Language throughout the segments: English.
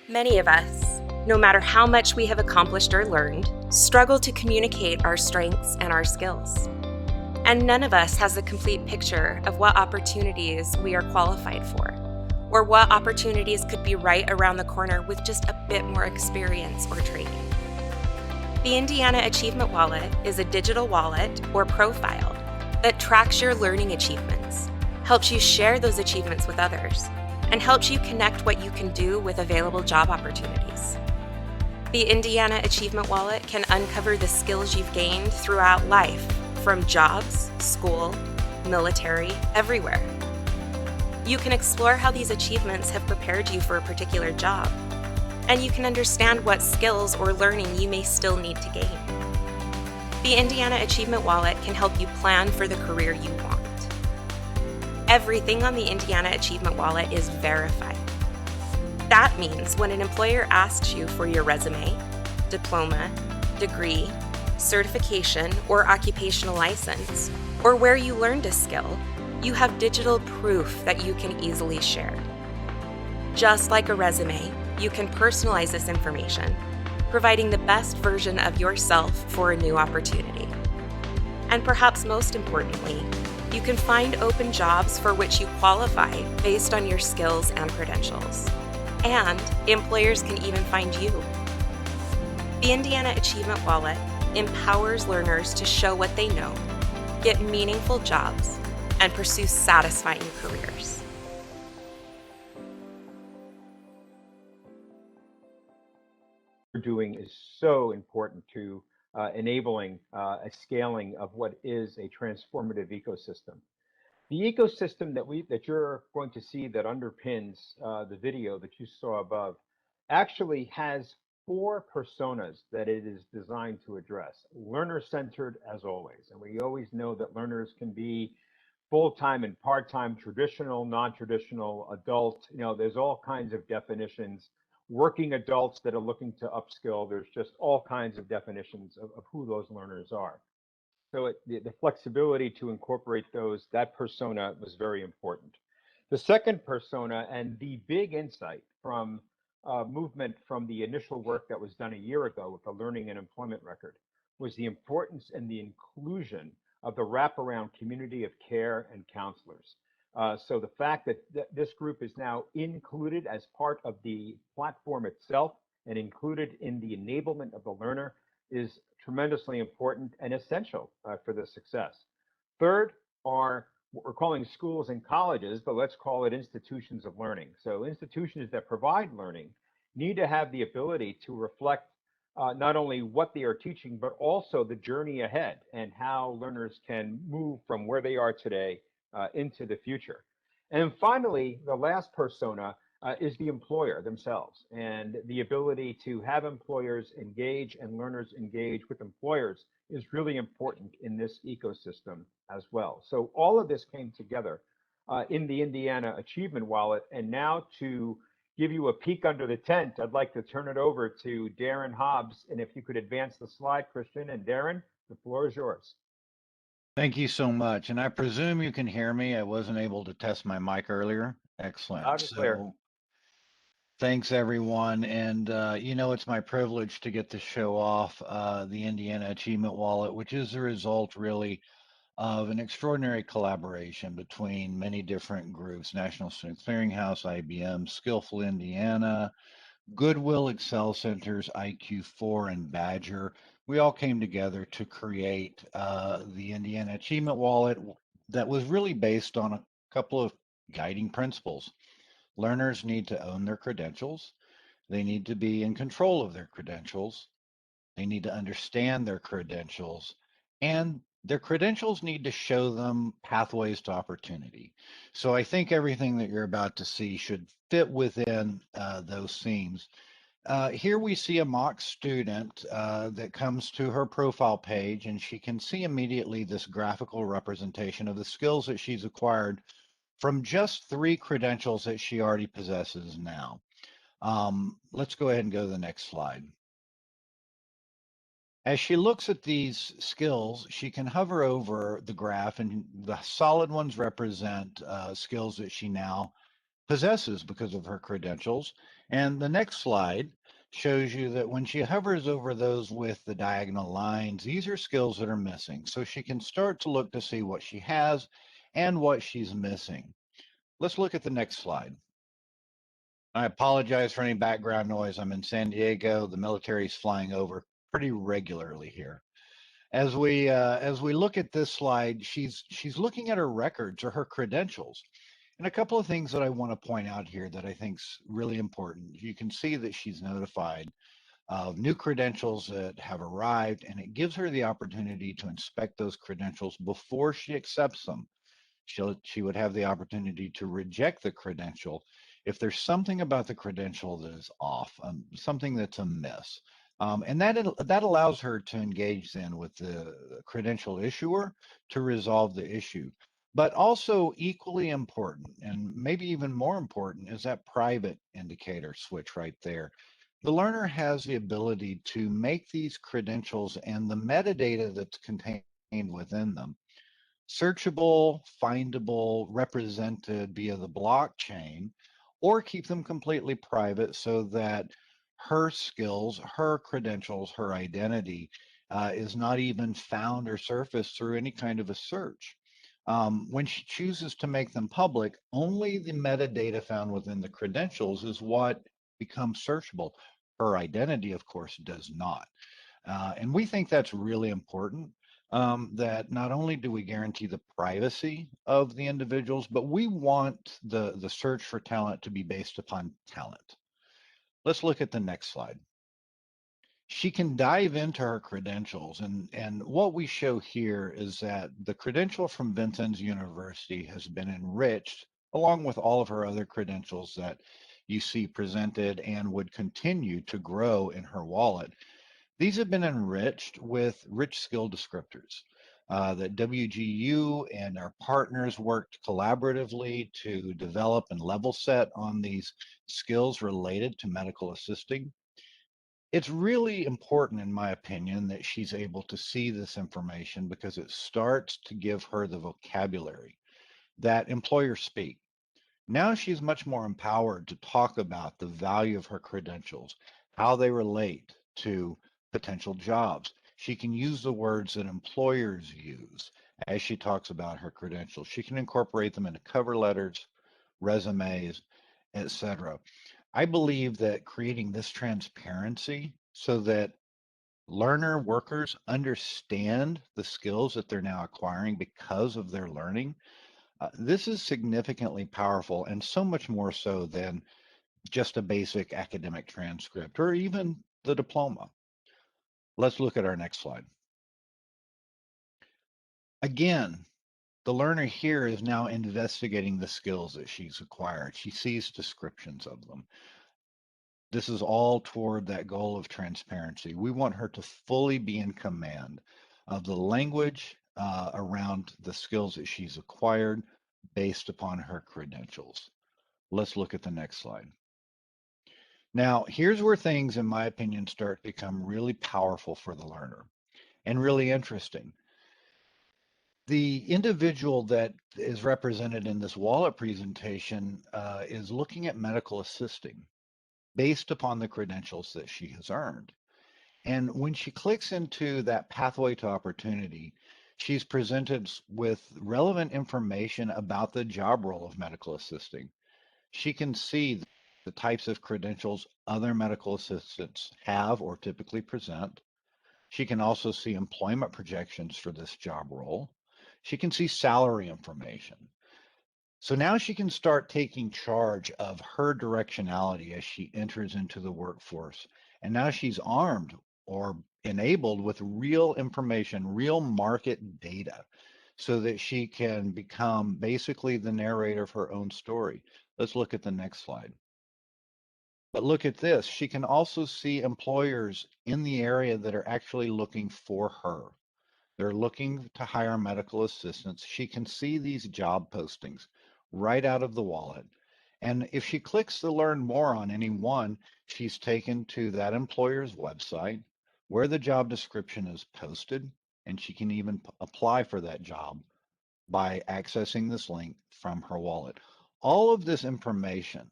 Many of us, no matter how much we have accomplished or learned, struggle to communicate our strengths and our skills. And none of us has a complete picture of what opportunities we are qualified for, or what opportunities could be right around the corner with just a bit more experience or training. The Indiana Achievement Wallet is a digital wallet or profile that tracks your learning achievements, helps you share those achievements with others, and helps you connect what you can do with available job opportunities. The Indiana Achievement Wallet can uncover the skills you've gained throughout life, from jobs, school, military, everywhere. You can explore how these achievements have prepared you for a particular job, and you can understand what skills or learning you may still need to gain. The Indiana Achievement Wallet can help you plan for the career you want. Everything on the Indiana Achievement Wallet is verified. That means when an employer asks you for your resume, diploma, degree, certification, or occupational license, or where you learned a skill, you have digital proof that you can easily share. Just like a resume, you can personalize this information, providing the best version of yourself for a new opportunity. And perhaps most importantly, you can find open jobs for which you qualify based on your skills and credentials. And employers can even find you. The Indiana Achievement Wallet empowers learners to show what they know, get meaningful jobs, and pursue satisfying careers. What we're doing is so important to enabling a scaling of what is a transformative ecosystem. The ecosystem that you're going to see that underpins the video that you saw above actually has four personas that it is designed to address. Learner-centered as always, and we always know that learners can be full-time and part-time, traditional, non-traditional, adult. There's all kinds of definitions. Working adults that are looking to upskill. There's just all kinds of definitions of who those learners are. So the flexibility to incorporate that persona was very important. The second persona and the big insight from movement from the initial work that was done a year ago with the learning and employment record was the importance and the inclusion of the wraparound community of care and counselors. So the fact that this group is now included as part of the platform itself and included in the enablement of the learner is tremendously important and essential for the success. Third are what we're calling schools and colleges, but let's call it institutions of learning. So institutions that provide learning need to have the ability to reflect not only what they are teaching, but also the journey ahead and how learners can move from where they are today into the future. And then finally, the last persona is the employer themselves, and the ability to have employers engage and learners engage with employers is really important in this ecosystem as well. So all of this came together in the Indiana Achievement Wallet. And now to give you a peek under the tent, I'd like to turn it over to Darin Hobbs. And if you could advance the slide, Christian. And Darin, the floor is yours. Thank you so much. And I presume you can hear me. I wasn't able to test my mic earlier. Excellent. Loud and clear. So thanks, everyone. And, it's my privilege to get to show off the Indiana Achievement Wallet, which is the result, really, of an extraordinary collaboration between many different groups: National Student Clearinghouse, IBM, Skillful Indiana, Goodwill, Excel Centers, IQ4, and Badger. We all came together to create the Indiana Achievement Wallet that was really based on a couple of guiding principles. Learners need to own their credentials. They need to be in control of their credentials. They need to understand their credentials, and their credentials need to show them pathways to opportunity. So I think everything that you're about to see should fit within those themes. Here we see a mock student that comes to her profile page, and she can see immediately this graphical representation of the skills that she's acquired from just 3 credentials that she already possesses now. Let's go ahead and go to the next slide. As she looks at these skills, she can hover over the graph, and the solid ones represent skills that she now possesses because of her credentials. And the next slide shows you that when she hovers over those with the diagonal lines, these are skills that are missing. So she can start to look to see what she has and what she's missing. Let's look at the next slide. I apologize for any background noise. I'm in San Diego. The military is flying over pretty regularly here. As we look at this slide, she's looking at her records or her credentials. And a couple of things that I want to point out here that I think is really important. You can see that she's notified of new credentials that have arrived, and it gives her the opportunity to inspect those credentials before she accepts them. She would have the opportunity to reject the credential if there's something about the credential that is off, something that's amiss. And that allows her to engage then with the credential issuer to resolve the issue. But also equally important, and maybe even more important, is that private indicator switch right there. The learner has the ability to make these credentials and the metadata that's contained within them searchable, findable, represented via the blockchain, or keep them completely private so that her skills, her credentials, her identity is not even found or surfaced through any kind of a search. When she chooses to make them public, only the metadata found within the credentials is what becomes searchable. Her identity, of course, does not. And we think that's really important, that not only do we guarantee the privacy of the individuals, but we want the search for talent to be based upon talent. Let's look at the next slide. She can dive into her credentials, and what we show here is that the credential from Vincennes University has been enriched along with all of her other credentials that you see presented and would continue to grow in her wallet. These have been enriched with rich skill descriptors that WGU and our partners worked collaboratively to develop and level set on these skills related to medical assisting. It's really important, in my opinion, that she's able to see this information because it starts to give her the vocabulary that employers speak. Now she's much more empowered to talk about the value of her credentials, how they relate to potential jobs. She can use the words that employers use as she talks about her credentials. She can incorporate them into cover letters, resumes, etc. I believe that creating this transparency so that learner workers understand the skills that they're now acquiring because of their learning, this is significantly powerful and so much more so than just a basic academic transcript or even the diploma. Let's look at our next slide. Again, the learner here is now investigating the skills that she's acquired. She sees descriptions of them. This is all toward that goal of transparency. We want her to fully be in command of the language around the skills that she's acquired based upon her credentials. Let's look at the next slide. Now, here's where things, in my opinion, start to become really powerful for the learner and really interesting. The individual that is represented in this wallet presentation is looking at medical assisting based upon the credentials that she has earned. And when she clicks into that pathway to opportunity, she's presented with relevant information about the job role of medical assisting. She can see the types of credentials other medical assistants have or typically present. She can also see employment projections for this job role. She can see salary information. So now she can start taking charge of her directionality as she enters into the workforce. And now she's armed or enabled with real information, real market data, so that she can become basically the narrator of her own story. Let's look at the next slide. But look at this. She can also see employers in the area that are actually looking for her. They're looking to hire medical assistants. She can see these job postings right out of the wallet. And if she clicks to learn more on any one, she's taken to that employer's website where the job description is posted, and she can even apply for that job by accessing this link from her wallet. All of this information,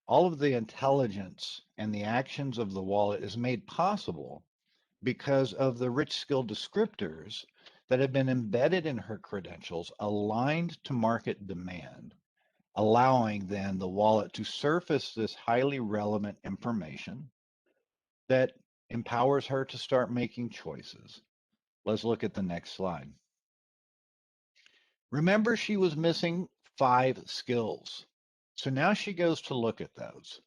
all of the intelligence and the actions of the wallet is made possible because of the rich skill descriptors that have been embedded in her credentials, aligned to market demand, allowing then the wallet to surface this highly relevant information that empowers her to start making choices. Let's look at the next slide. Remember, she was missing 5 skills. So now she goes to look at those.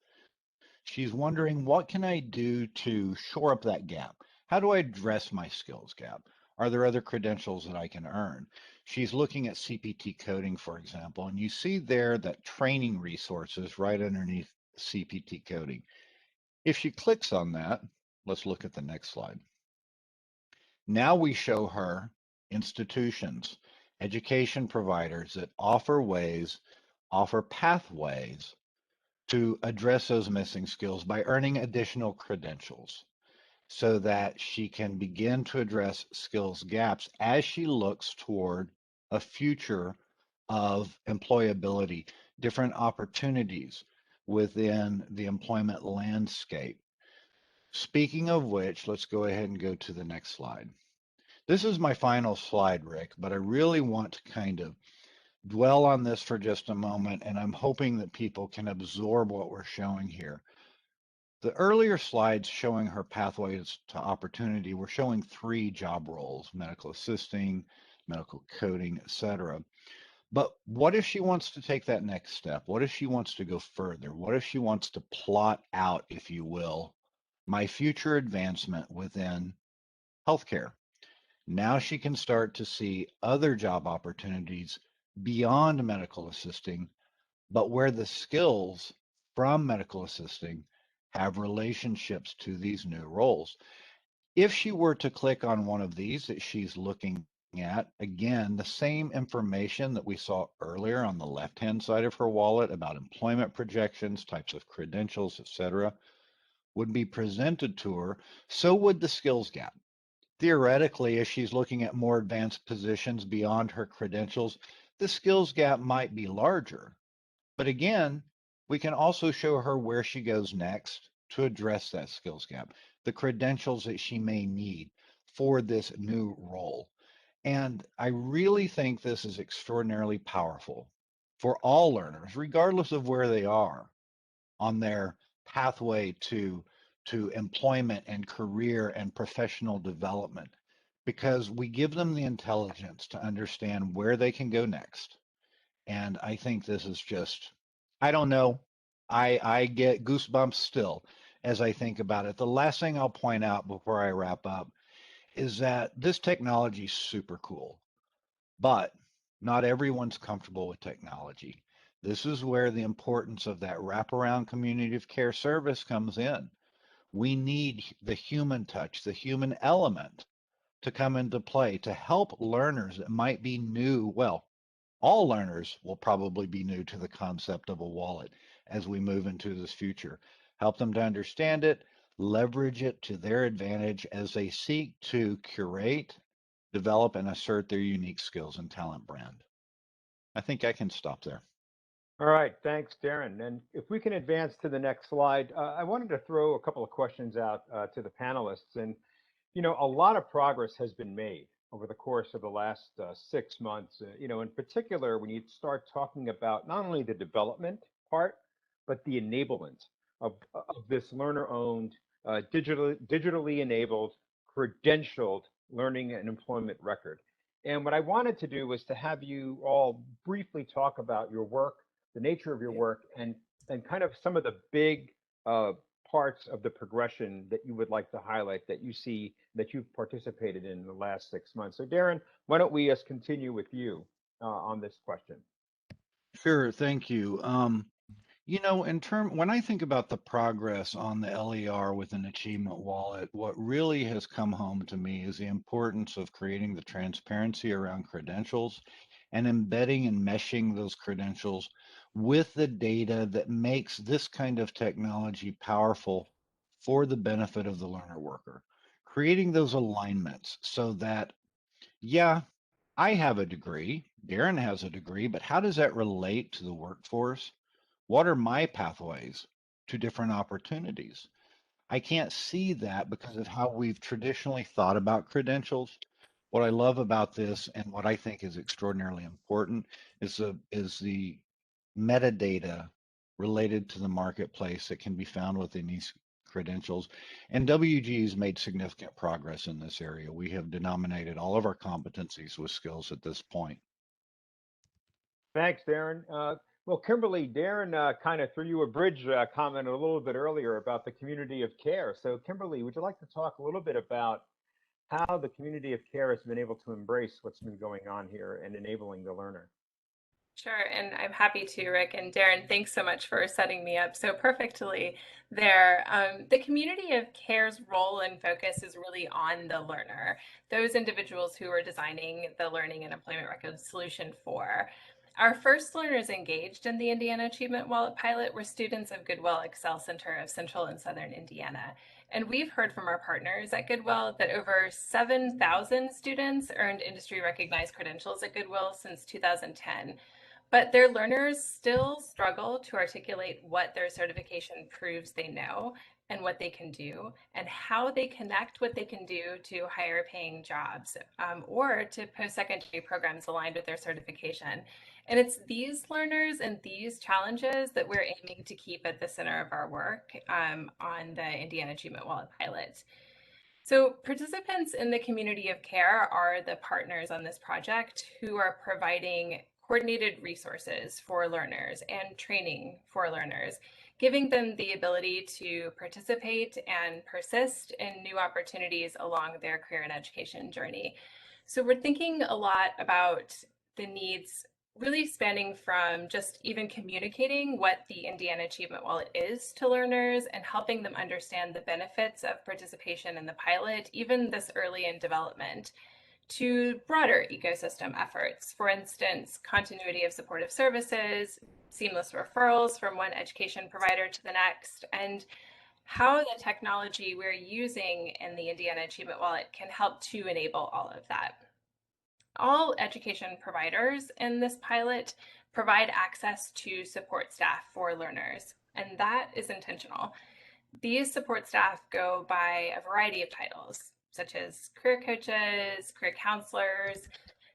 She's wondering, what can I do to shore up that gap? How do I address my skills gap? Are there other credentials that I can earn? She's looking at CPT coding, for example, and you see there that training resources right underneath CPT coding. If she clicks on that, let's look at the next slide. Now we show her institutions, education providers that offer pathways to address those missing skills by earning additional credentials so that she can begin to address skills gaps as she looks toward a future of employability, different opportunities within the employment landscape. Speaking of which, let's go ahead and go to the next slide. This is my final slide, Rick, but I really want to kind of dwell on this for just a moment, and I'm hoping that people can absorb what we're showing here. The earlier slides showing her pathways to opportunity were showing 3 job roles: medical assisting, medical coding, etc. But what if she wants to take that next step? What if she wants to go further? What if she wants to plot out, if you will, my future advancement within healthcare? Now she can start to see other job opportunities beyond medical assisting, but where the skills from medical assisting have relationships to these new roles. If she were to click on one of these that she's looking at, again, the same information that we saw earlier on the left-hand side of her wallet about employment projections, types of credentials, etc., would be presented to her. So would the skills gap. Theoretically, if she's looking at more advanced positions beyond her credentials, the skills gap might be larger. But again, we can also show her where she goes next to address that skills gap, the credentials that she may need for this new role. And I really think this is extraordinarily powerful for all learners, regardless of where they are on their pathway to employment and career and professional development, because we give them the intelligence to understand where they can go next. And I think this is just, I don't know, I get goosebumps still as I think about it. The last thing I'll point out before I wrap up is that this technology is super cool, but not everyone's comfortable with technology. This is where the importance of that wraparound community of care service comes in. We need the human touch, the human element to come into play to help learners that might be new. Well, all learners will probably be new to the concept of a wallet as we move into this future. Help them to understand it, leverage it to their advantage as they seek to curate, develop, and assert their unique skills and talent brand. I think I can stop there. All right, thanks, Darin. And if we can advance to the next slide, I wanted to throw a couple of questions out to the panelists. And, a lot of progress has been made over the course of the last 6 months. In particular, when you start talking about not only the development part, but the enablement of this learner-owned, digitally enabled, credentialed learning and employment record. And what I wanted to do was to have you all briefly talk about your work, the nature of your work, and kind of some of the big parts of the progression that you would like to highlight that you see that you've participated in the last 6 months. So Darin, why don't we just continue with you on this question? Sure, thank you. When I think about the progress on the LER with an achievement wallet, what really has come home to me is the importance of creating the transparency around credentials and embedding and meshing those credentials with the data that makes this kind of technology powerful for the benefit of the learner worker. Creating those alignments so that, yeah, I have a degree, Darin has a degree, but how does that relate to the workforce? What are my pathways to different opportunities? I can't see that because of how we've traditionally thought about credentials. What I love about this and what I think is extraordinarily important is the metadata related to the marketplace that can be found within these credentials. And WG has made significant progress in this area. We have denominated all of our competencies with skills at this point. Thanks, Darin. Well, Kymberly, Darin kind of threw you a bridge comment a little bit earlier about the community of care. So, Kymberly, would you like to talk a little bit about how the community of care has been able to embrace what's been going on here and enabling the learner? Sure, and I'm happy to, Rick. And Darin, thanks so much for setting me up so perfectly there. The community of care's role and focus is really on the learner, those individuals who are designing the learning and employment record solution for. Our first learners engaged in the Indiana Achievement Wallet pilot were students of Goodwill Excel Center of Central and Southern Indiana. And we've heard from our partners at Goodwill that over 7,000 students earned industry recognized credentials at Goodwill since 2010. But their learners still struggle to articulate what their certification proves they know and what they can do, and how they connect what they can do to higher paying jobs or to post-secondary programs aligned with their certification. And it's these learners and these challenges that we're aiming to keep at the center of our work on the Indiana Achievement Wallet pilot. So participants in the community of care are the partners on this project who are providing coordinated resources for learners and training for learners, giving them the ability to participate and persist in new opportunities along their career and education journey. So we're thinking a lot about the needs really spanning from just even communicating what the Indiana Achievement Wallet is to learners and helping them understand the benefits of participation in the pilot, even this early in development, to broader ecosystem efforts. For instance, continuity of supportive services, seamless referrals from one education provider to the next, and how the technology we're using in the Indiana Achievement Wallet can help to enable all of that. All education providers in this pilot provide access to support staff for learners, and that is intentional. These support staff go by a variety of titles, such as career coaches, career counselors,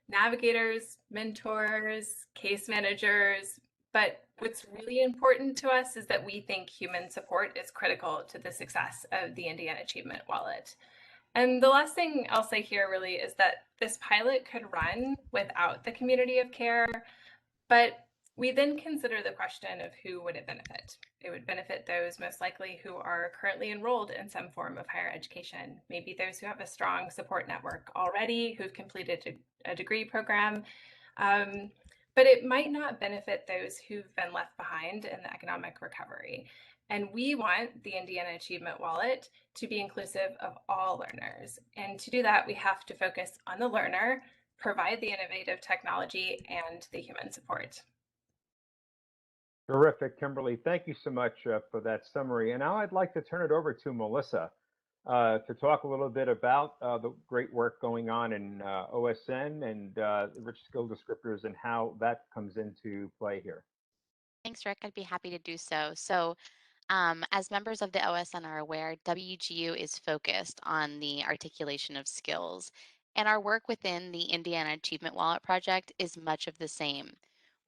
navigators, mentors, case managers. But what's really important to us is that we think human support is critical to the success of the Indiana Achievement Wallet. And the last thing I'll say here really is that this pilot could run without the community of care, but we then consider the question of who would it benefit. It would benefit those most likely who are currently enrolled in some form of higher education, maybe those who have a strong support network already, who've completed a degree program. But it might not benefit those who've been left behind in the economic recovery. And we want the Indiana Achievement Wallet to be inclusive of all learners. And to do that, we have to focus on the learner, provide the innovative technology, and the human support. Terrific, Kymberly. Thank you so much for that summary. And now I'd like to turn it over to Melissa to talk a little bit about the great work going on in OSN and rich skill descriptors and how that comes into play here. Thanks, Rick. I'd be happy to do so. As members of the OSN are aware, WGU is focused on the articulation of skills, and our work within the Indiana Achievement Wallet project is much of the same.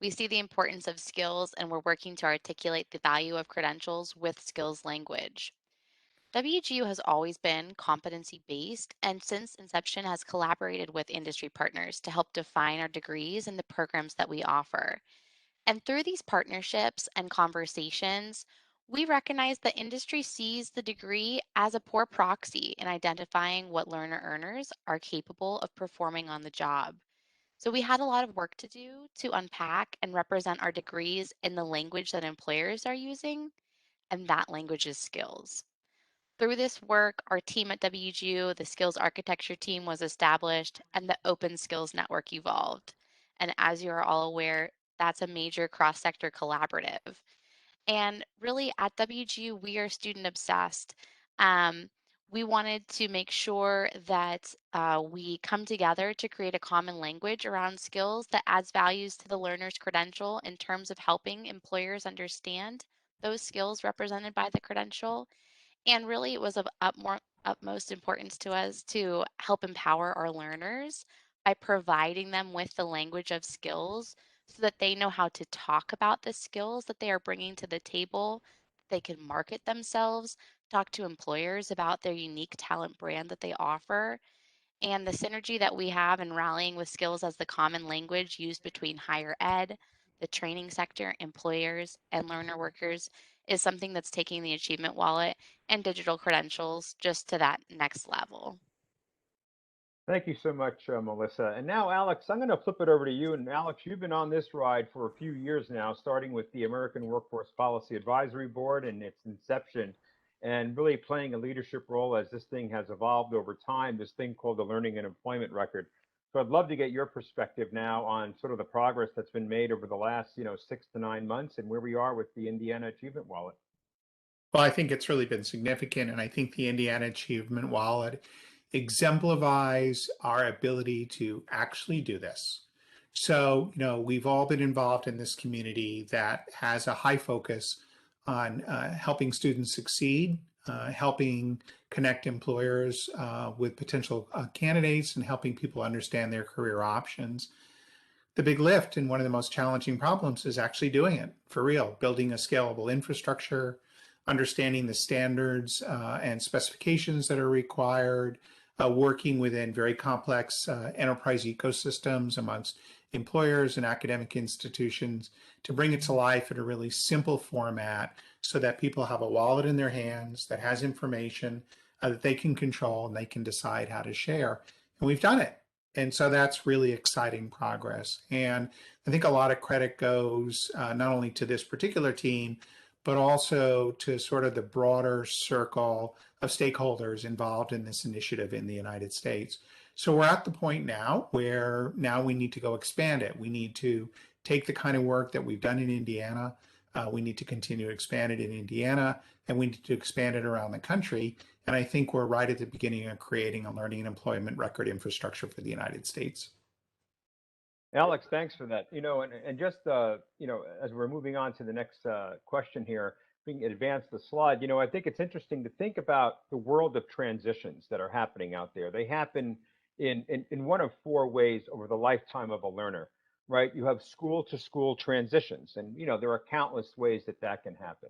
We see the importance of skills, and we're working to articulate the value of credentials with skills language. WGU has always been competency-based, and since inception has collaborated with industry partners to help define our degrees and the programs that we offer. And through these partnerships and conversations, we recognize that industry sees the degree as a poor proxy in identifying what learner earners are capable of performing on the job. So we had a lot of work to do to unpack and represent our degrees in the language that employers are using, and that language is skills. Through this work, our team at WGU, the skills architecture team, was established and the Open Skills Network evolved. And as you are all aware, that's a major cross-sector collaborative. And really at WGU, we are student obsessed. We wanted to make sure that we come together to create a common language around skills that adds values to the learner's credential in terms of helping employers understand those skills represented by the credential. And really, it was of utmost importance to us to help empower our learners by providing them with the language of skills so that they know how to talk about the skills that they are bringing to the table. They can market themselves, talk to employers about their unique talent brand that they offer, and the synergy that we have in rallying with skills as the common language used between higher ed, the training sector, employers, and learner workers is something that's taking the Achievement Wallet and digital credentials just to that next level. Thank you so much, Melissa. And now, Alex, I'm going to flip it over to you. And Alex, you've been on this ride for a few years now, starting with the American Workforce Policy Advisory Board and its inception, and really playing a leadership role as this thing has evolved over time, this thing called the Learning and Employment Record. So I'd love to get your perspective now on sort of the progress that's been made over the last, 6 to 9 months and where we are with the Indiana Achievement Wallet. Well, I think it's really been significant, and I think the Indiana Achievement Wallet exemplifies our ability to actually do this. So, we've all been involved in this community that has a high focus on helping students succeed, helping connect employers with potential candidates, and helping people understand their career options. The big lift and one of the most challenging problems is actually doing it for real, building a scalable infrastructure, understanding the standards and specifications that are required, working within very complex enterprise ecosystems amongst employers and academic institutions to bring it to life in a really simple format so that people have a wallet in their hands that has information that they can control and they can decide how to share. And we've done it. And so that's really exciting progress. And I think a lot of credit goes not only to this particular team, but also to sort of the broader circle of stakeholders involved in this initiative in the United States. So we're at the point now where now we need to go expand it. We need to take the kind of work that we've done in Indiana. We need to continue to expand it in Indiana, and we need to expand it around the country. And I think we're right at the beginning of creating a learning and employment record infrastructure for the United States. Alex, thanks for that. And just, as we're moving on to the next question here, we can advance the slide. I think it's interesting to think about the world of transitions that are happening out there. They happen in one of four ways over the lifetime of a learner, right? You have school to school transitions, and, there are countless ways that can happen.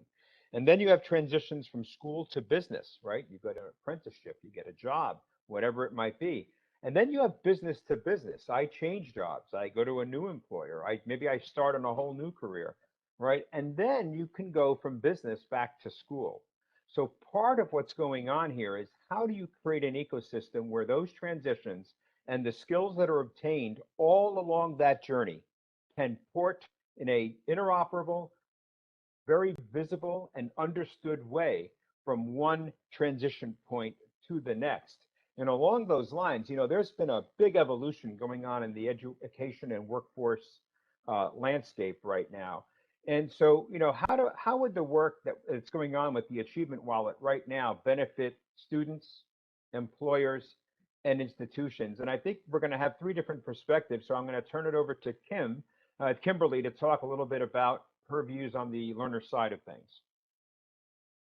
And then you have transitions from school to business, right? You go to an apprenticeship, you get a job, whatever it might be. And then you have business to business. I change jobs. I go to a new employer. Maybe I start on a whole new career, right? And then you can go from business back to school. So part of what's going on here is how do you create an ecosystem where those transitions and the skills that are obtained all along that journey can port in a interoperable, very visible and understood way from one transition point to the next. And along those lines, there's been a big evolution going on in the education and workforce landscape right now. And so, how would the work that's going on with the Achievement Wallet right now benefit students, employers, and institutions? And I think we're going to have three different perspectives. So I'm going to turn it over to Kymberly, to talk a little bit about her views on the learner side of things.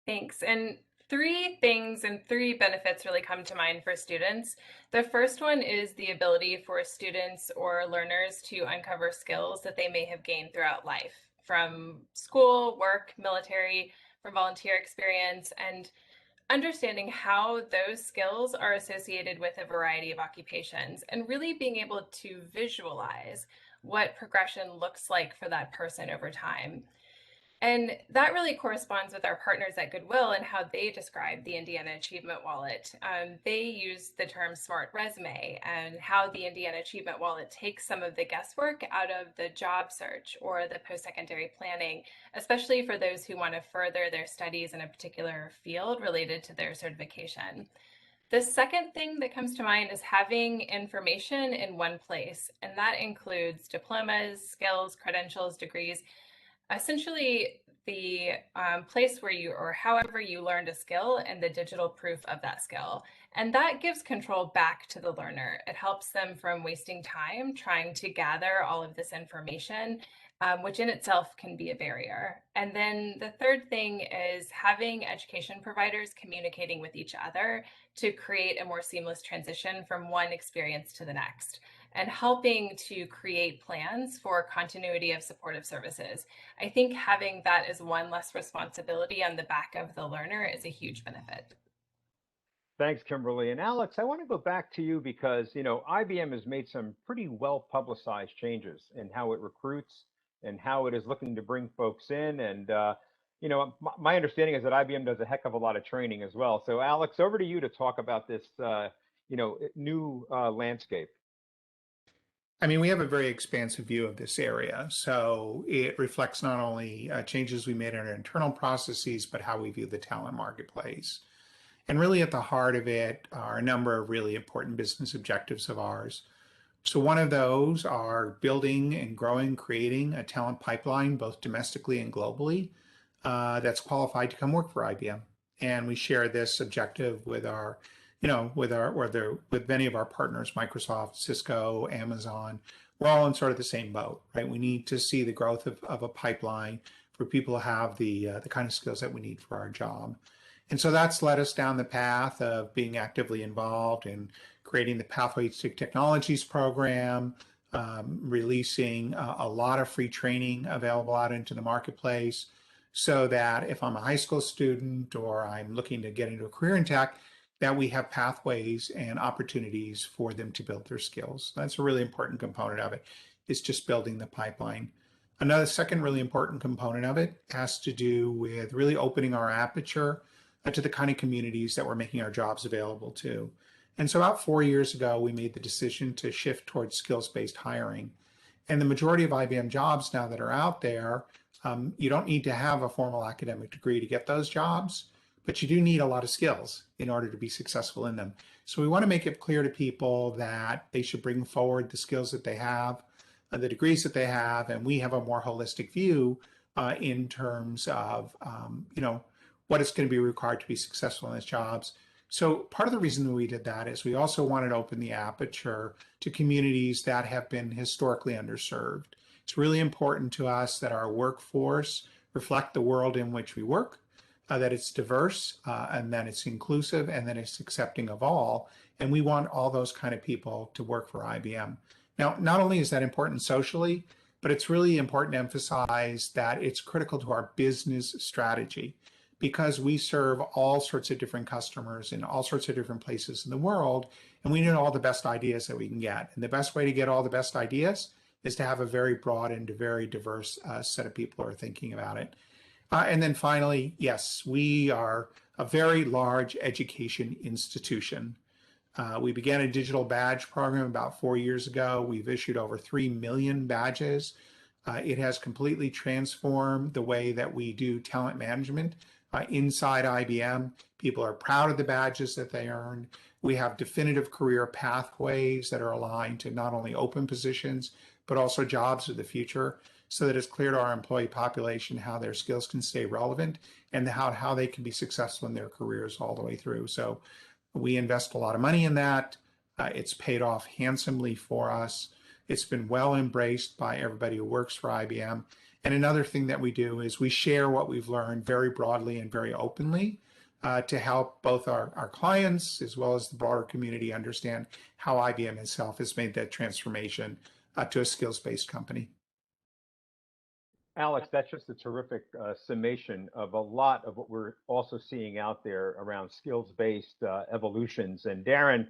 Thanks. And three things and three benefits really come to mind for students. The first one is the ability for students or learners to uncover skills that they may have gained throughout life from school, work, military, from volunteer experience, and understanding how those skills are associated with a variety of occupations and really being able to visualize what progression looks like for that person over time. And that really corresponds with our partners at Goodwill and how they describe the Indiana Achievement Wallet. They use the term smart resume and how the Indiana Achievement Wallet takes some of the guesswork out of the job search or the post-secondary planning, especially for those who want to further their studies in a particular field related to their certification. The second thing that comes to mind is having information in one place, and that includes diplomas, skills, credentials, degrees. Essentially, the place where you, or however you learned a skill, and the digital proof of that skill. And that gives control back to the learner. It helps them from wasting time trying to gather all of this information, which in itself can be a barrier. And then the third thing is having education providers communicating with each other to create a more seamless transition from one experience to the next, and helping to create plans for continuity of supportive services. I think having that as one less responsibility on the back of the learner is a huge benefit. Thanks, Kymberly. And Alex, I want to go back to you because, IBM has made some pretty well publicized changes in how it recruits and how it is looking to bring folks in. And, my understanding is that IBM does a heck of a lot of training as well. So Alex, over to you to talk about this, new landscape. I mean, we have a very expansive view of this area. So it reflects not only changes we made in our internal processes, but how we view the talent marketplace. And really at the heart of it are a number of really important business objectives of ours. So one of those are building and growing, creating a talent pipeline, both domestically and globally, that's qualified to come work for IBM. And we share this objective with our, with many of our partners, Microsoft, Cisco, Amazon. We're all in sort of the same boat, right? We need to see the growth of a pipeline for people to have the kind of skills that we need for our job. And so that's led us down the path of being actively involved in creating the Pathways to Technologies program, releasing a lot of free training available out into the marketplace, so that if I'm a high school student or I'm looking to get into a career in tech, that we have pathways and opportunities for them to build their skills. That's a really important component of it, is just building the pipeline. Another second really important component of it has to do with really opening our aperture to the kind of communities that we're making our jobs available to. And so about 4 years ago, we made the decision to shift towards skills-based hiring. And the majority of IBM jobs now that are out there, you don't need to have a formal academic degree to get those jobs, but you do need a lot of skills in order to be successful in them. So we want to make it clear to people that they should bring forward the skills that they have, the degrees that they have, and we have a more holistic view in terms of, what is going to be required to be successful in those jobs. So part of the reason that we did that is we also wanted to open the aperture to communities that have been historically underserved. It's really important to us that our workforce reflect the world in which we work, that it's diverse, and that it's inclusive, and that it's accepting of all. And we want all those kind of people to work for IBM. Now, not only is that important socially, but it's really important to emphasize that it's critical to our business strategy, because we serve all sorts of different customers in all sorts of different places in the world, and we need all the best ideas that we can get. And the best way to get all the best ideas is to have a very broad and very diverse set of people who are thinking about it. And then finally, yes, we are a very large education institution. We began a digital badge program about 4 years ago. We've issued over 3 million badges. It has completely transformed the way that we do talent management inside IBM. People are proud of the badges that they earn. We have definitive career pathways that are aligned to not only open positions, but also jobs of the future, so that it's clear to our employee population how their skills can stay relevant and how they can be successful in their careers all the way through. So we invest a lot of money in that. It's paid off handsomely for us. It's been well embraced by everybody who works for IBM. And another thing that we do is we share what we've learned very broadly and very openly to help both our clients as well as the broader community understand how IBM itself has made that transformation to a skills-based company. Alex, that's just a terrific summation of a lot of what we're also seeing out there around skills-based evolutions. And Darin,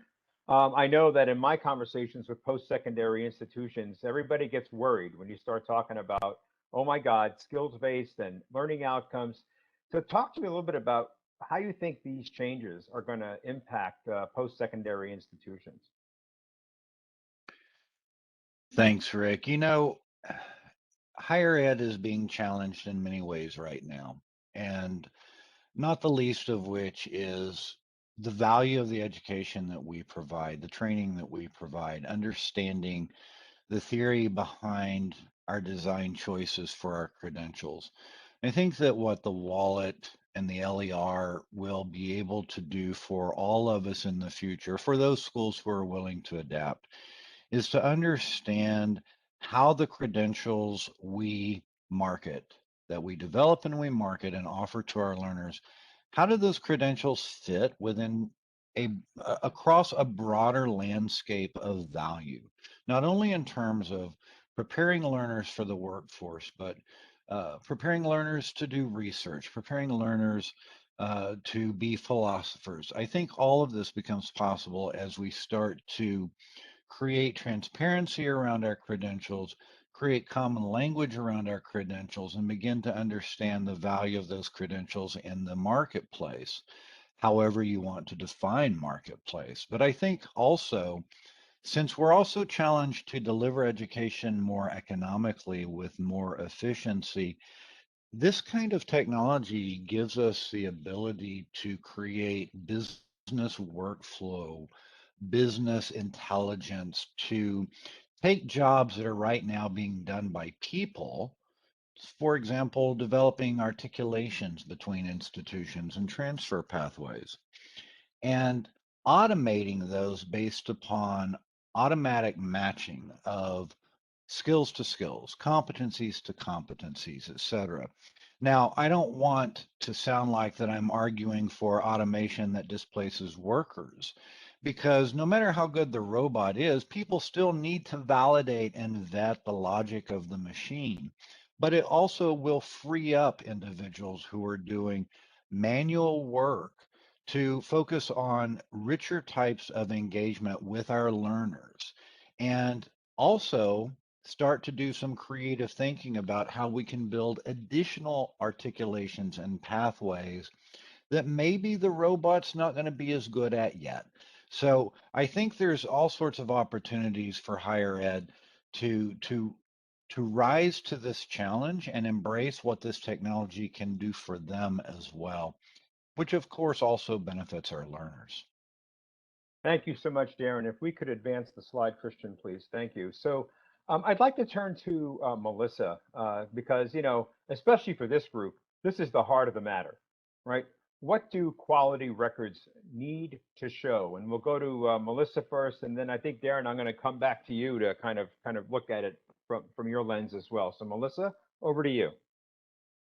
I know that in my conversations with post-secondary institutions, everybody gets worried when you start talking about, oh my God, skills-based and learning outcomes. So talk to me a little bit about how you think these changes are going to impact post-secondary institutions. Thanks, Rick. Higher ed is being challenged in many ways right now, and not the least of which is the value of the education that we provide, the training that we provide, understanding the theory behind our design choices for our credentials. I think that what the wallet and the LER will be able to do for all of us in the future, for those schools who are willing to adapt, is to understand how the credentials we market, that we develop and we market and offer to our learners, how do those credentials fit within a across a broader landscape of value, not only in terms of preparing learners for the workforce, but preparing learners to do research, preparing learners to be philosophers. I think all of this becomes possible as we start to create transparency around our credentials, create common language around our credentials, and begin to understand the value of those credentials in the marketplace, however you want to define marketplace. But I think also, since we're also challenged to deliver education more economically with more efficiency, this kind of technology gives us the ability to create business workflow, business intelligence, to take jobs that are right now being done by people, for example, developing articulations between institutions and transfer pathways, and automating those based upon automatic matching of skills to skills, competencies to competencies, et cetera. Now, I don't want to sound like that I'm arguing for automation that displaces workers, because no matter how good the robot is, people still need to validate and vet the logic of the machine. But it also will free up individuals who are doing manual work to focus on richer types of engagement with our learners, and also start to do some creative thinking about how we can build additional articulations and pathways that maybe the robot's not going to be as good at yet. So I think there's all sorts of opportunities for higher ed to to to rise to this challenge and embrace what this technology can do for them as well, which of course also benefits our learners. Thank you so much, Darin. If we could advance the slide, Christian, please. Thank you. So I'd like to turn to Melissa because, especially for this group, this is the heart of the matter, right? What do quality records need to show? And we'll go to Melissa first, and then I think, Darin, I'm going to come back to you to kind of look at it from your lens as well. So Melissa, over to you.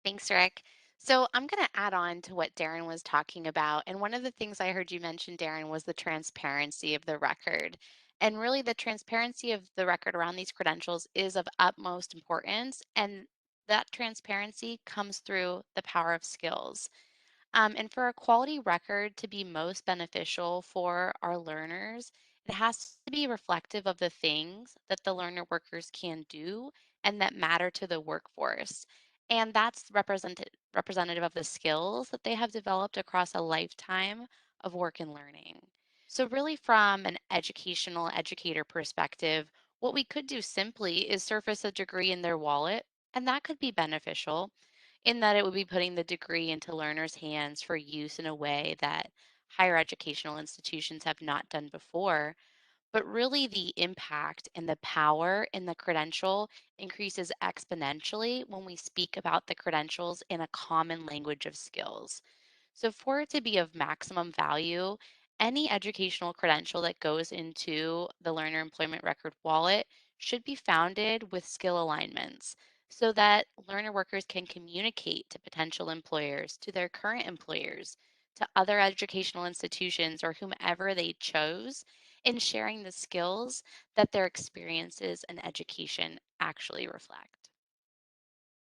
Thanks, Rick. So I'm going to add on to what Darin was talking about. And one of the things I heard you mention, Darin, was the transparency of the record. And really, the transparency of the record around these credentials is of utmost importance. And that transparency comes through the power of skills. And for a quality record to be most beneficial for our learners, it has to be reflective of the things that the learner workers can do and that matter to the workforce. And that's representative of the skills that they have developed across a lifetime of work and learning. So, really, from an educational educator perspective, what we could do simply is surface a degree in their wallet, and that could be beneficial in that it would be putting the degree into learners' hands for use in a way that higher educational institutions have not done before. But really, the impact and the power in the credential increases exponentially when we speak about the credentials in a common language of skills. So, for it to be of maximum value, any educational credential that goes into the Learner Employment Record wallet should be founded with skill alignments so that learner workers can communicate to potential employers, to their current employers, to other educational institutions, or whomever they chose in sharing the skills that their experiences and education actually reflect.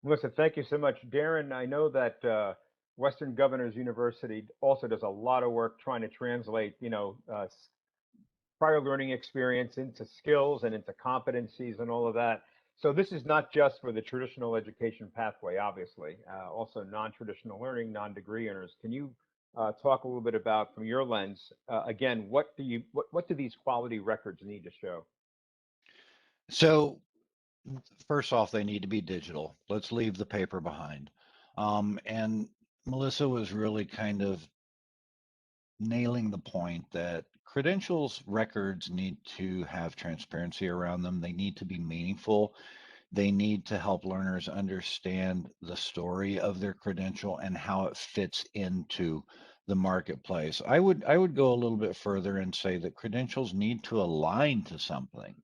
Melissa, thank you so much. Darin, I know that Western Governors University also does a lot of work trying to translate, prior learning experience into skills and into competencies and all of that. So this is not just for the traditional education pathway, obviously, also non-traditional learning, non-degree earners. Can you talk a little bit about, from your lens, again, what do these quality records need to show? So first off, they need to be digital. Let's leave the paper behind. And Melissa was really kind of nailing the point that credentials records need to have transparency around them. They need to be meaningful. They need to help learners understand the story of their credential and how it fits into the marketplace. I would go a little bit further and say that credentials need to align to something,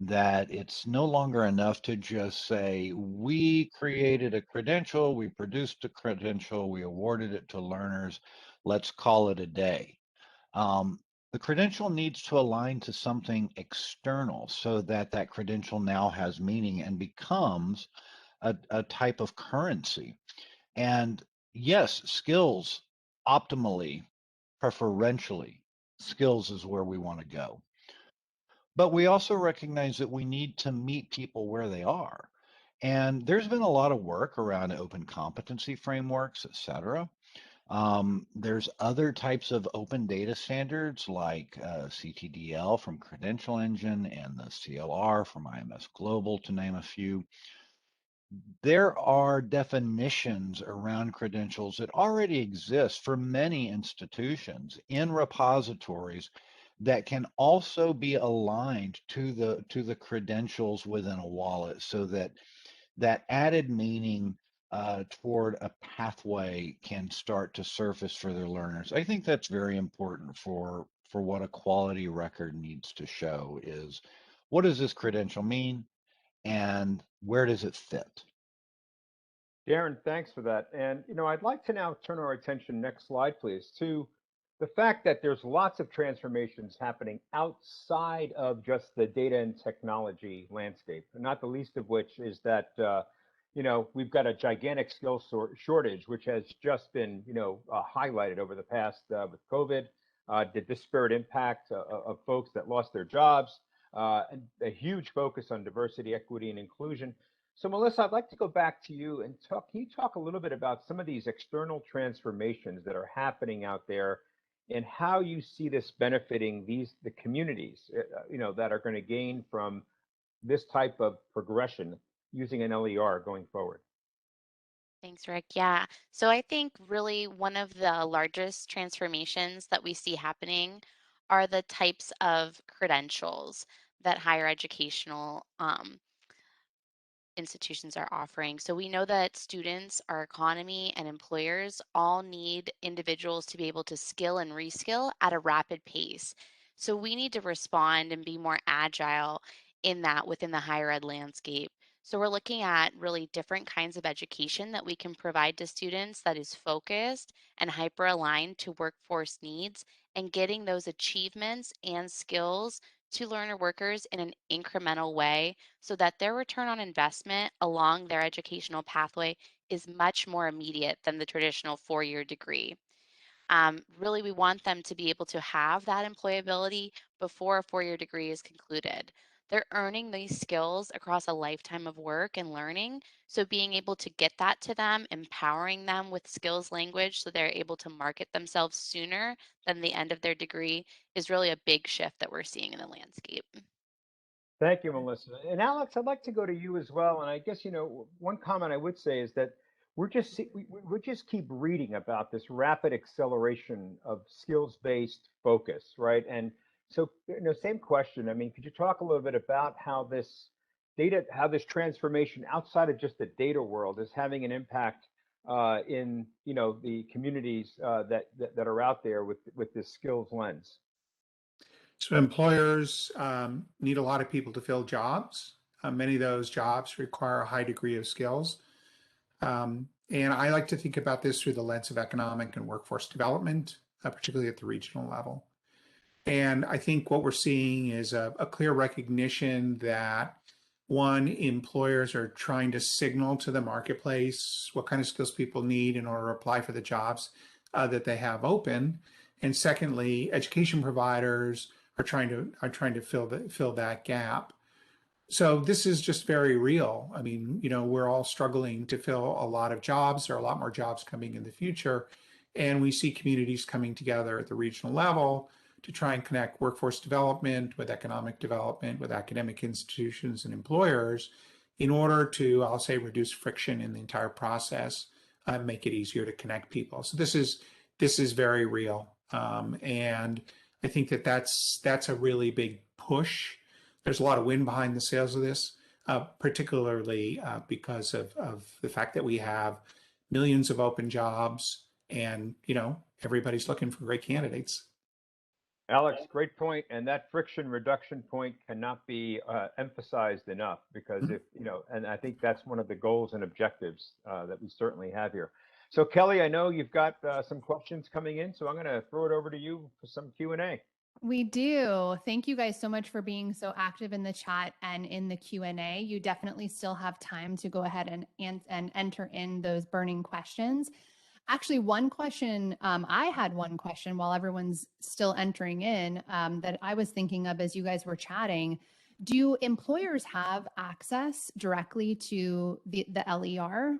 that it's no longer enough to just say, we created a credential, we produced a credential, we awarded it to learners, let's call it a day. The credential needs to align to something external so that that credential now has meaning and becomes a type of currency. And yes, skills optimally, preferentially, skills is where we want to go. But we also recognize that we need to meet people where they are. And there's been a lot of work around open competency frameworks, et cetera. There's other types of open data standards like CTDL from Credential Engine and the CLR from IMS Global, to name a few. There are definitions around credentials that already exist for many institutions in repositories that can also be aligned to the credentials within a wallet, so that that added meaning toward a pathway can start to surface for their learners. I think that's very important for what a quality record needs to show is, what does this credential mean and where does it fit? Darin, thanks for that. And, I'd like to now turn our attention, next slide, please, to the fact that there's lots of transformations happening outside of just the data and technology landscape, and not the least of which is that, we've got a gigantic skill shortage, which has just been, highlighted over the past with COVID, the disparate impact of folks that lost their jobs, and a huge focus on diversity, equity, and inclusion. So Melissa, I'd like to go back to you and can you talk a little bit about some of these external transformations that are happening out there and how you see this benefiting the communities, that are going to gain from this type of progression using an LER going forward? Thanks, Rick. Yeah. So I think really one of the largest transformations that we see happening are the types of credentials that higher educational institutions are offering. So we know that students, our economy, and employers all need individuals to be able to skill and reskill at a rapid pace. So we need to respond and be more agile in that within the higher ed landscape. So we're looking at really different kinds of education that we can provide to students that is focused and hyper aligned to workforce needs, and getting those achievements and skills to learner workers in an incremental way so that their return on investment along their educational pathway is much more immediate than the traditional 4-year degree. Really, we want them to be able to have that employability before a 4-year degree is concluded. They're earning these skills across a lifetime of work and learning. So, being able to get that to them, empowering them with skills language so they're able to market themselves sooner than the end of their degree, is really a big shift that we're seeing in the landscape. Thank you, Melissa. And Alex, I'd like to go to you as well. And I guess, one comment I would say is that we just keep reading about this rapid acceleration of skills-based focus, right? And so, same question. I mean, could you talk a little bit about how this transformation outside of just the data world is having an impact in, the communities that are out there with this skills lens? So employers need a lot of people to fill jobs. Many of those jobs require a high degree of skills. And I like to think about this through the lens of economic and workforce development, particularly at the regional level. And I think what we're seeing is a clear recognition that, one, employers are trying to signal to the marketplace what kind of skills people need in order to apply for the jobs that they have open. And secondly, education providers are trying to fill that gap. So this is just very real. I mean, we're all struggling to fill a lot of jobs. There are a lot more jobs coming in the future. And we see communities coming together at the regional level to try and connect workforce development with economic development, with academic institutions and employers in order to, I'll say, reduce friction in the entire process, make it easier to connect people. So this is very real. And I think that's a really big push. There's a lot of wind behind the sails of this. particularly because of the fact that we have millions of open jobs and, everybody's looking for great candidates. Alex, great point, and that friction reduction point cannot be emphasized enough, because if and I think that's one of the goals and objectives that we certainly have here. So Kelly, I know you've got some questions coming in, so I'm going to throw it over to you for some Q&A. We do. Thank you guys so much for being so active in the chat and in the Q&A. You definitely still have time to go ahead and enter in those burning questions. Actually, one question, I had one question while everyone's still entering in that I was thinking of as you guys were chatting. Do employers have access directly to the LER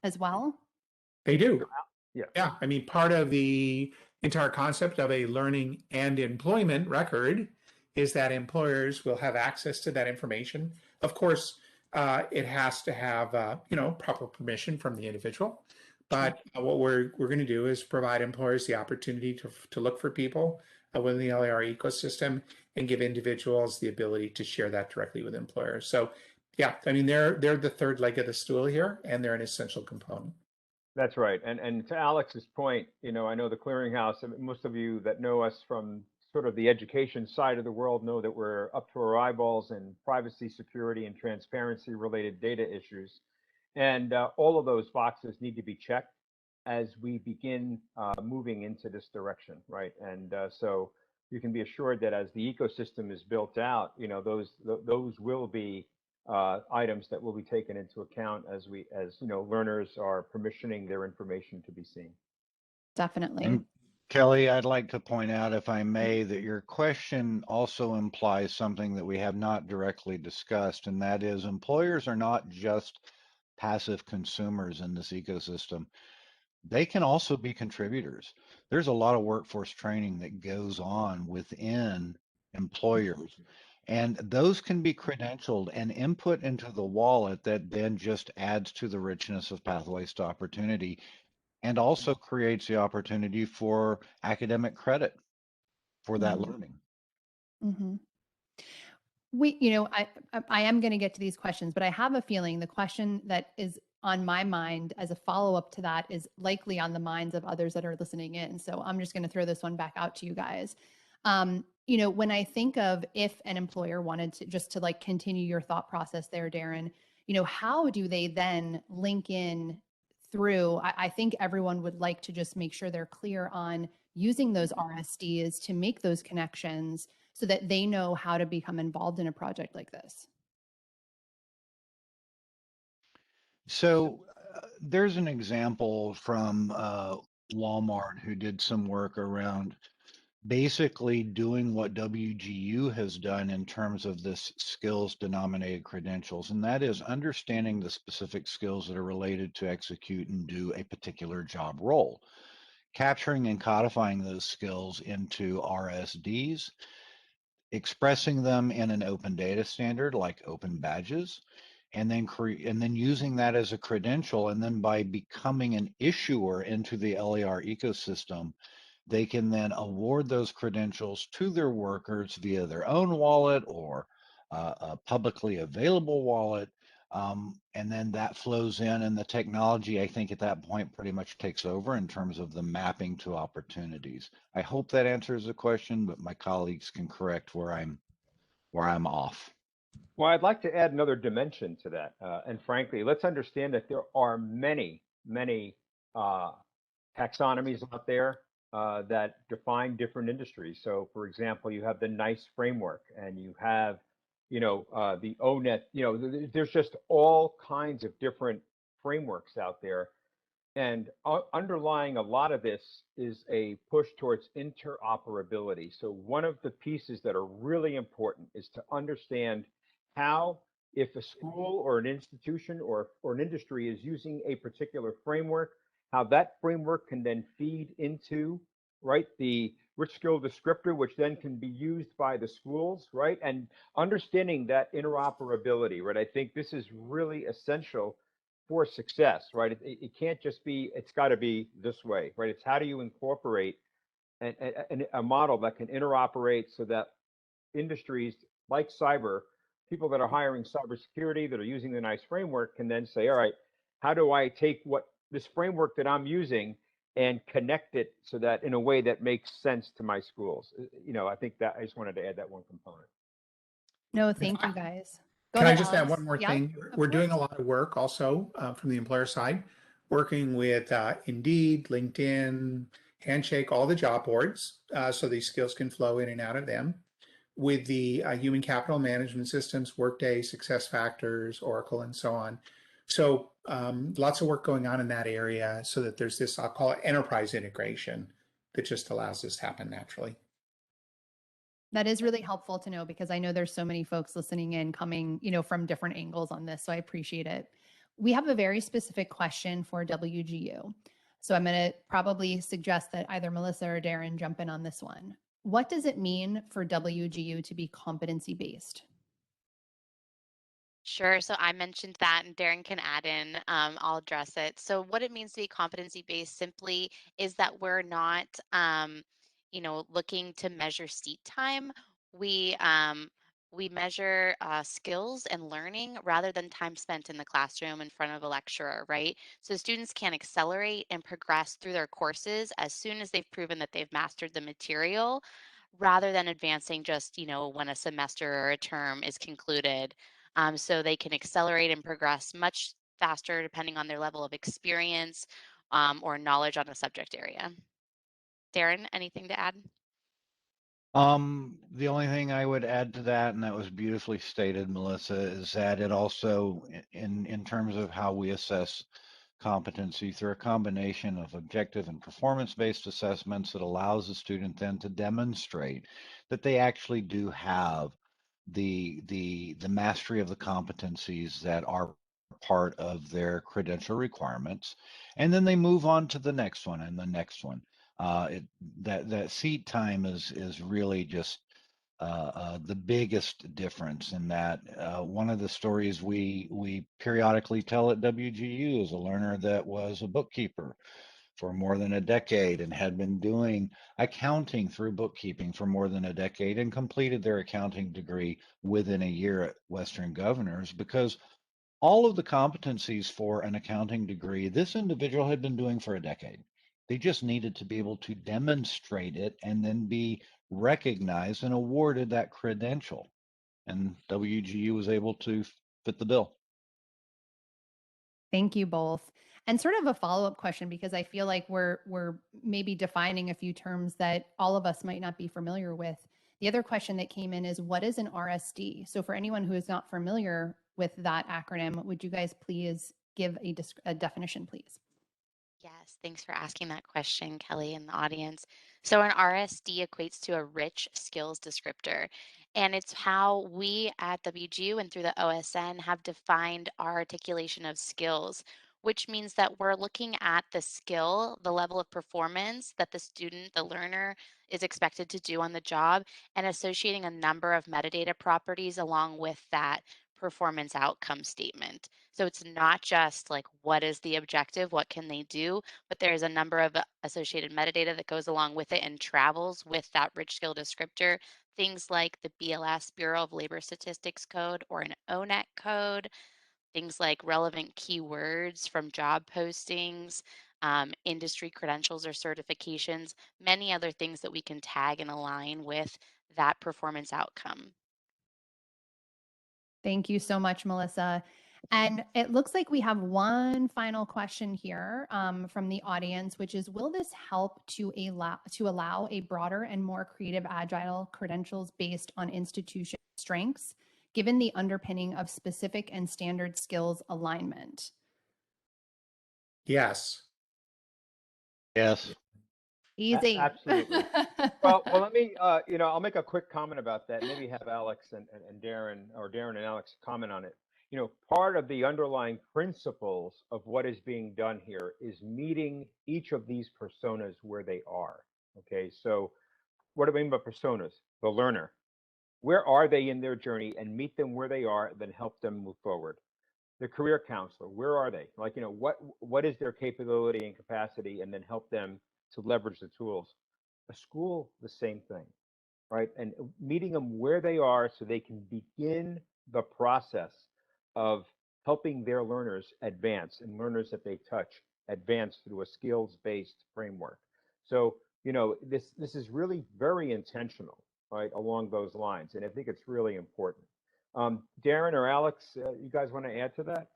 as well? They do. Yeah. Yeah. I mean, part of the entire concept of a learning and employment record is that employers will have access to that information. Of course, it has to have, proper permission from the individual. But what we're going to do is provide employers the opportunity to look for people within the LER ecosystem and give individuals the ability to share that directly with employers. So, yeah, I mean, they're the third leg of the stool here, and they're an essential component. That's right. And to Alex's point, I know the Clearinghouse, and most of you that know us from sort of the education side of the world know that we're up to our eyeballs in privacy, security, and transparency related data issues. And all of those boxes need to be checked as we begin moving into this direction, right? And so you can be assured that as the ecosystem is built out, those will be items that will be taken into account as learners are permissioning their information to be seen. Definitely. And Kelly, I'd like to point out, if I may, that your question also implies something that we have not directly discussed, and that is employers are not just passive consumers in this ecosystem. They can also be contributors. There's a lot of workforce training that goes on within employers, and those can be credentialed and input into the wallet that then just adds to the richness of pathways to opportunity, and also creates the opportunity for academic credit for that learning. Mm-hmm. I am going to get to these questions, but I have a feeling the question that is on my mind as a follow-up to that is likely on the minds of others that are listening in. So I'm just going to throw this one back out to you guys. When I think of if an employer wanted to like continue your thought process there, Darin, how do they then link in through? I think everyone would like to just make sure they're clear on using those RSDs to make those connections so that they know how to become involved in a project like this. So there's an example from Walmart who did some work around basically doing what WGU has done in terms of this skills denominated credentials, and that is understanding the specific skills that are related to execute and do a particular job role, capturing and codifying those skills into RSDs, expressing them in an open data standard like open badges, and then using that as a credential, and then by becoming an issuer into the LER ecosystem, they can then award those credentials to their workers via their own wallet or a publicly available wallet. And then that flows in, and the technology, I think, at that point pretty much takes over in terms of the mapping to opportunities. I hope that answers the question, but my colleagues can correct where I'm off. Well, I'd like to add another dimension to that. And frankly, let's understand that there are many taxonomies out there that define different industries. So, for example, you have the NICE framework, and you have, the ONET. There's just all kinds of different frameworks out there, and underlying a lot of this is a push towards interoperability. So, one of the pieces that are really important is to understand how, if a school or an institution or an industry is using a particular framework, how that framework can then feed into, right, the rich skill descriptor, which then can be used by the schools, right? And understanding that interoperability, right? I think this is really essential for success, right? It can't just be, it's got to be this way, right? It's how do you incorporate a model that can interoperate so that industries like cyber people that are hiring cybersecurity that are using the NICE framework can then say, all right, how do I take what this framework that I'm using and connect it so that in a way that makes sense to my schools? I think that I just wanted to add that one component. No, thank you guys. Go Can I ahead, just add Alex. one more Yeah, thing? of We're doing a course. lot of work also from the employer side, working with Indeed, LinkedIn, Handshake, all the job boards, so these skills can flow in and out of them. With the human capital management systems, Workday, SuccessFactors, Oracle, and so on. So lots of work going on in that area so that there's this, I'll call it enterprise integration that just allows this to happen naturally. That is really helpful to know because I know there's so many folks listening in coming, from different angles on this. So I appreciate it. We have a very specific question for WGU. So I'm going to probably suggest that either Melissa or Darin jump in on this one. What does it mean for WGU to be competency-based? Sure. So I mentioned that, and Darin can add in. I'll address it. So what it means to be competency-based simply is that we're not, looking to measure seat time. We measure skills and learning rather than time spent in the classroom in front of a lecturer, right? So students can accelerate and progress through their courses as soon as they've proven that they've mastered the material, rather than advancing just, when a semester or a term is concluded. So they can accelerate and progress much faster depending on their level of experience or knowledge on a subject area. Darin, anything to add? The only thing I would add to that, and that was beautifully stated, Melissa, is that it also, in terms of how we assess competency through a combination of objective and performance-based assessments, it allows the student then to demonstrate that they actually do have the mastery of the competencies that are part of their credential requirements, and then they move on to the next one and the next one. That seat time is really just the biggest difference in that. One of the stories we periodically tell at WGU is a learner that was a bookkeeper for more than a decade and had been doing accounting through bookkeeping for more than a decade and completed their accounting degree within a year at Western Governors, because all of the competencies for an accounting degree this individual had been doing for a decade. They just needed to be able to demonstrate it and then be recognized and awarded that credential. And WGU was able to fit the bill. Thank you both. And sort of a follow-up question, because I feel like we're maybe defining a few terms that all of us might not be familiar with. The other question that came in is, what is an RSD? So for anyone who is not familiar with that acronym, would you guys please give a definition, please? Yes, thanks for asking that question, Kelly, and the audience. So, an RSD equates to a rich skills descriptor, and it's how we at WGU and through the OSN have defined our articulation of skills, which means that we're looking at the skill, the level of performance that the student, the learner, is expected to do on the job, and associating a number of metadata properties along with that performance outcome statement. So it's not just like, what is the objective? What can they do? But there's a number of associated metadata that goes along with it and travels with that rich skill descriptor. Things like the BLS, Bureau of Labor Statistics code, or an ONET code. Things like relevant keywords from job postings, industry credentials or certifications, many other things that we can tag and align with that performance outcome. Thank you so much, Melissa. And it looks like we have one final question here from the audience, which is, will this help to allow a broader and more creative agile credentials based on institution strengths, given the underpinning of specific and standard skills alignment? Yes. Yes. Easy. Absolutely. Well, let me, I'll make a quick comment about that. Maybe have Alex and Darin, or Darin and Alex, comment on it. Part of the underlying principles of what is being done here is meeting each of these personas where they are. Okay, so what do I mean by personas? The learner. Where are they in their journey, and meet them where they are, then help them move forward. The career counselor, where are they? Like, what is their capability and capacity, and then help them to leverage the tools. A school, the same thing, right? And meeting them where they are so they can begin the process of helping their learners advance and learners that they touch advance through a skills-based framework. So, this is really very intentional, right, along those lines, and I think it's really important. Darin or Alex, you guys want to add to that?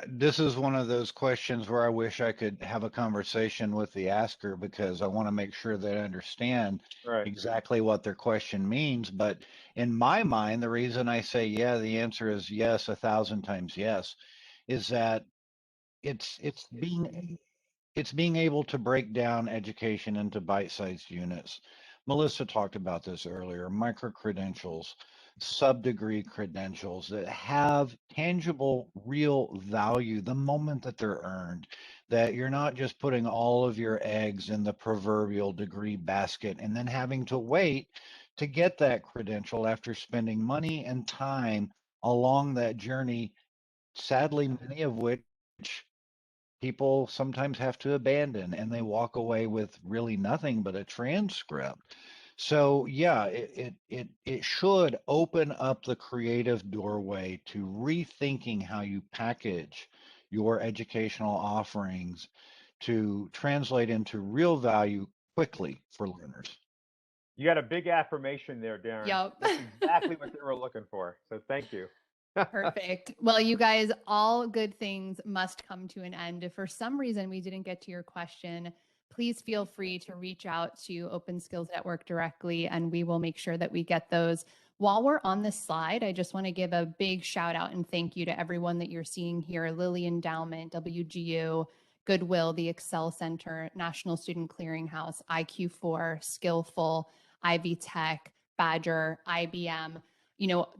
This is one of those questions where I wish I could have a conversation with the asker, because I want to make sure they understand Right. exactly what their question means. But in my mind, the reason I say yeah, the answer is yes, 1,000 times yes, is that it's being able to break down education into bite-sized units. Melissa talked about this earlier, micro-credentials, sub-degree credentials that have tangible, real value the moment that they're earned, that you're not just putting all of your eggs in the proverbial degree basket and then having to wait to get that credential after spending money and time along that journey, sadly, many of which people sometimes have to abandon, and they walk away with really nothing but a transcript. So yeah, it should open up the creative doorway to rethinking how you package your educational offerings to translate into real value quickly for learners. You got a big affirmation there, Darin. Yep. That's exactly what they were looking for. So thank you. Perfect. Well, you guys, all good things must come to an end. If for some reason we didn't get to your question, please feel free to reach out to Open Skills Network directly, and we will make sure that we get those. While we're on this slide, I just want to give a big shout out and thank you to everyone that you're seeing here: Lilly Endowment, WGU, Goodwill, the Excel Center, National Student Clearinghouse, IQ4, Skillful, Ivy Tech, Badger, IBM.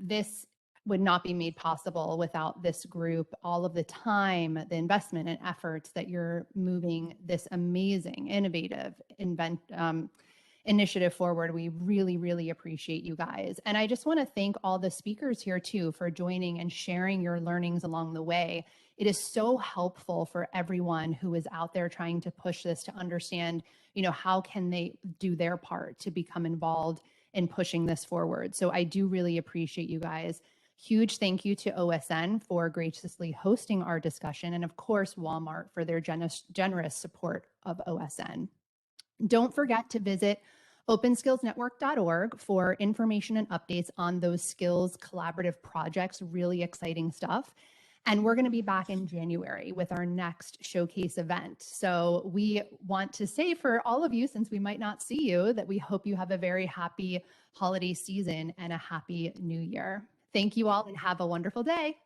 This would not be made possible without this group, all of the time, the investment and efforts that you're moving this amazing, innovative initiative forward. We really, really appreciate you guys. And I just want to thank all the speakers here too for joining and sharing your learnings along the way. It is so helpful for everyone who is out there trying to push this to understand, how can they do their part to become involved in pushing this forward. So I do really appreciate you guys. Huge thank you to OSN for graciously hosting our discussion, and of course, Walmart for their generous support of OSN. Don't forget to visit openskillsnetwork.org for information and updates on those skills collaborative projects, really exciting stuff. And we're going to be back in January with our next showcase event. So we want to say for all of you, since we might not see you, that we hope you have a very happy holiday season and a happy new year. Thank you all and have a wonderful day.